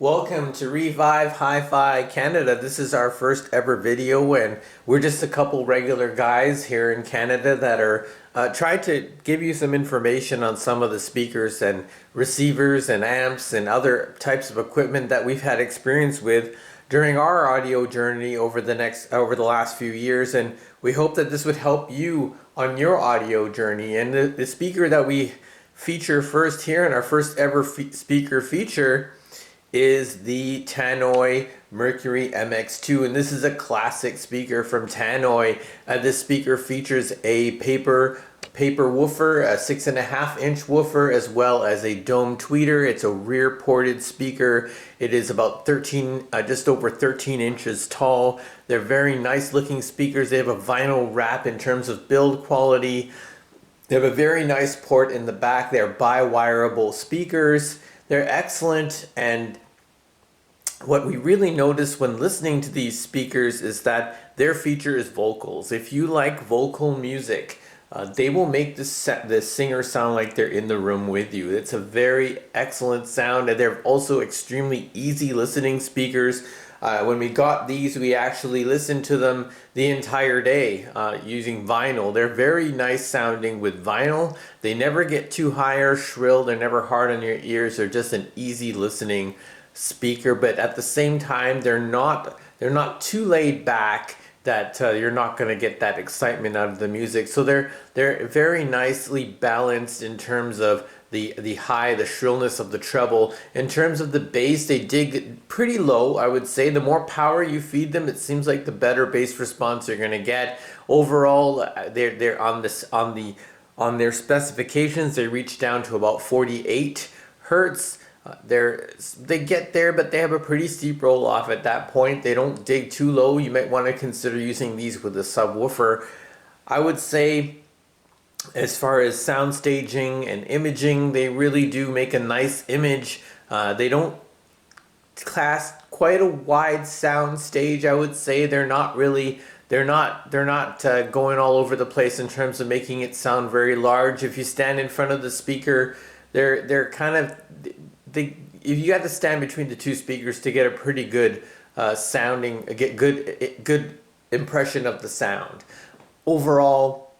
Welcome to Revive Hi-Fi Canada. This is our first ever video, and we're just a couple regular guys here in Canada that are trying to give you some information on some of the speakers and receivers and amps and other types of equipment that we've had experience with during our audio journey over the last few years, and we hope that this would help you on your audio journey. And the speaker that we feature first here in our first ever speaker feature is the Tannoy Mercury MX2, and this is a classic speaker from Tannoy. This speaker features a paper woofer, a 6.5-inch woofer, as well as a dome tweeter. It's a rear ported speaker. It is about just over 13 inches tall. They're very nice looking speakers. They have a vinyl wrap in terms of build quality. They have a very nice port in the back. They're bi-wireable speakers. They're excellent, and what we really notice when listening to these speakers is that their feature is vocals. If you like vocal music, they will make the singer sound like they're in the room with you. It's a very excellent sound, and they're also extremely easy listening speakers. When we got these, we actually listened to them the entire day using vinyl. They're very nice sounding with vinyl. They never get too high or shrill. They're never hard on your ears. They're just an easy listening speaker, but at the same time, they're not too laid back that you're not going to get that excitement out of the music. So they're very nicely balanced in terms of the high, the shrillness of the treble. In terms of the bass, they dig pretty low, I would say. The more power you feed them, it seems like the better bass response you're going to get. Overall, they're on their specifications, they reach down to about 48 hertz. They get there, but they have a pretty steep roll off at that point. They don't dig too low. You might want to consider using these with a subwoofer. I would say, as far as sound staging and imaging, they really do make a nice image. They don't class quite a wide sound stage, I would say. They're not going all over the place in terms of making it sound very large. If you stand in front of the speaker, they're kind of, if you have to stand between the two speakers to get a pretty good good impression of the sound. Overall,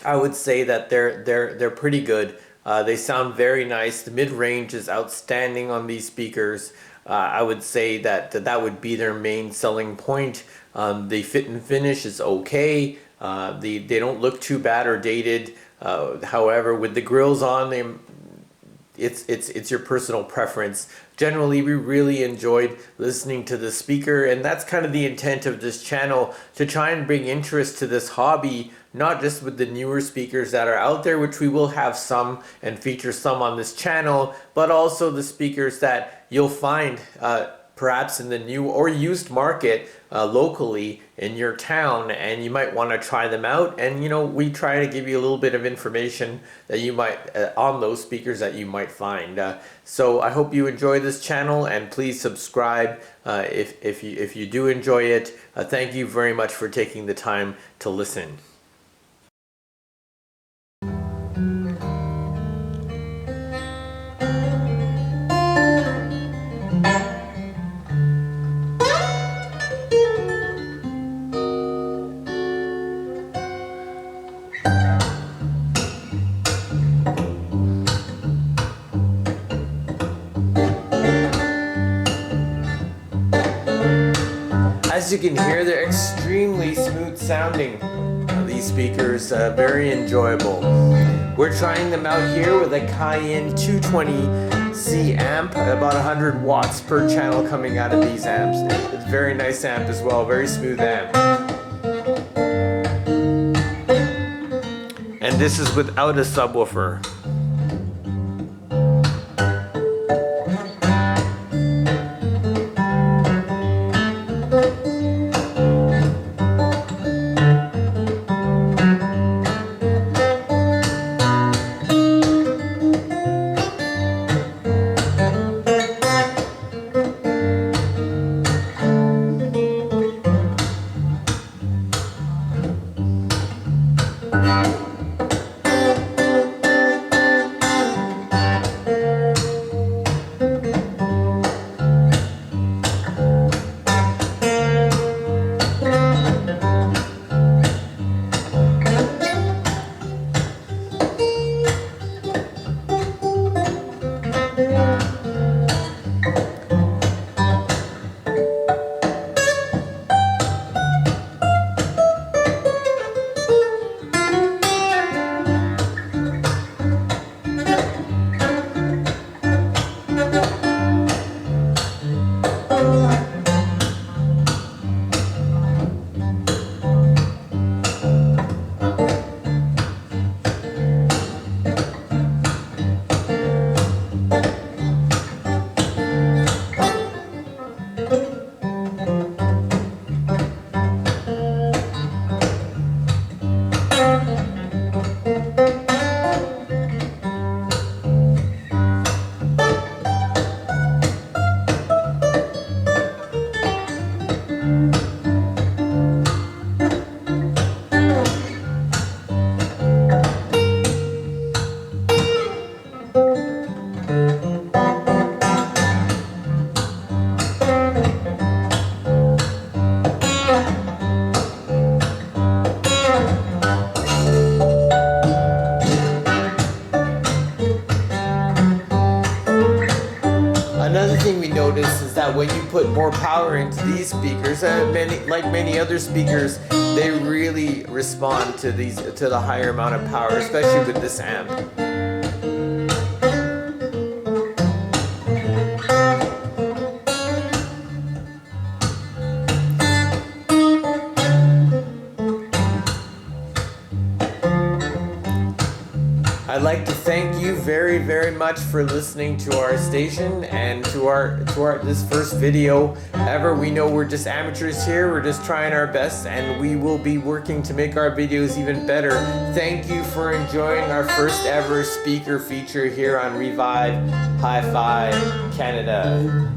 I would say that they're pretty good. They sound very nice. The mid-range is outstanding on these speakers. I would say that would be their main selling point. The fit and finish is okay. They don't look too bad or dated. However, with the grills on, it's your personal preference. Generally, we really enjoyed listening to the speaker, and that's kind of the intent of this channel, to try and bring interest to this hobby, not just with the newer speakers that are out there, which we will have some and feature some on this channel, but also the speakers that you'll find perhaps in the new or used market locally in your town, and you might want to try them out. And we try to give you a little bit of information that you might on those speakers that you might find. So I hope you enjoy this channel, and please subscribe if you do enjoy it. Thank you very much for taking the time to listen. As you can hear, they're extremely smooth sounding. These speakers, very enjoyable. We're trying them out here with a Caiyin 220C amp, about 100 watts per channel coming out of these amps. It's a very nice amp as well, very smooth amp. And this is without a subwoofer. thing we noticed is that when you put more power into these speakers, like many other speakers, they really respond to the higher amount of power, especially with this amp. I'd like to thank you very, very much for listening to our station and to this first video ever. We know we're just amateurs here. We're just trying our best, and we will be working to make our videos even better. Thank you for enjoying our first ever speaker feature here on Revive Hi-Fi Canada.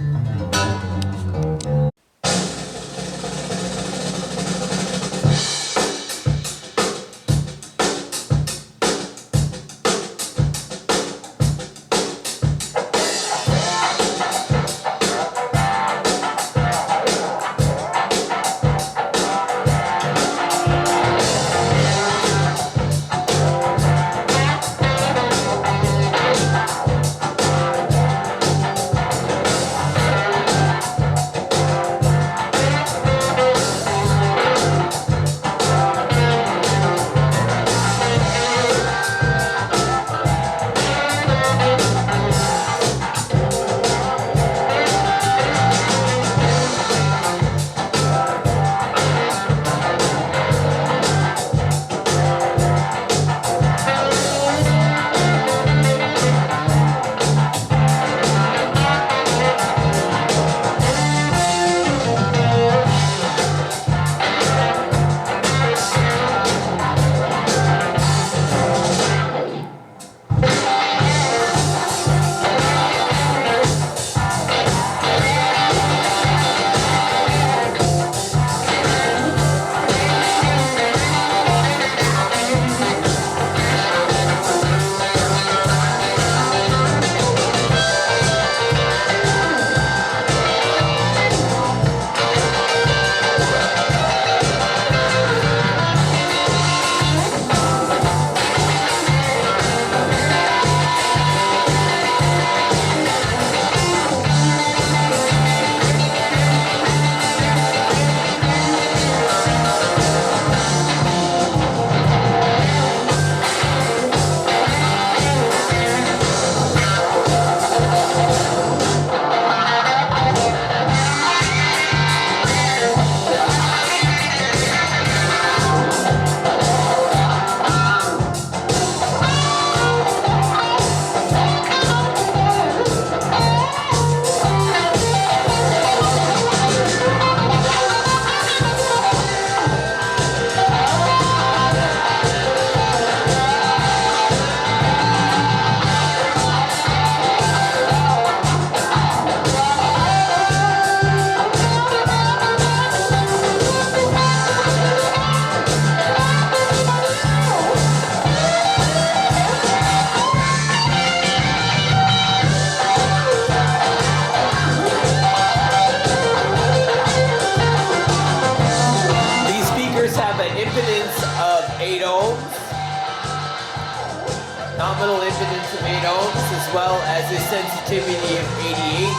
Nominal impedance of 8 ohms, as well as a sensitivity of 88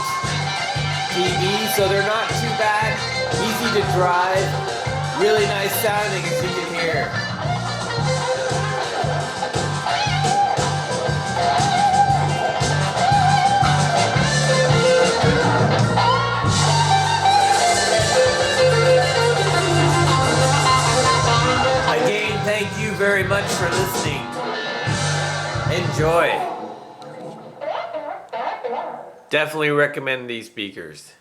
dB, so they're not too bad, easy to drive, really nice sounding as you can hear. Again, thank you very much for listening. Enjoy. Definitely recommend these speakers.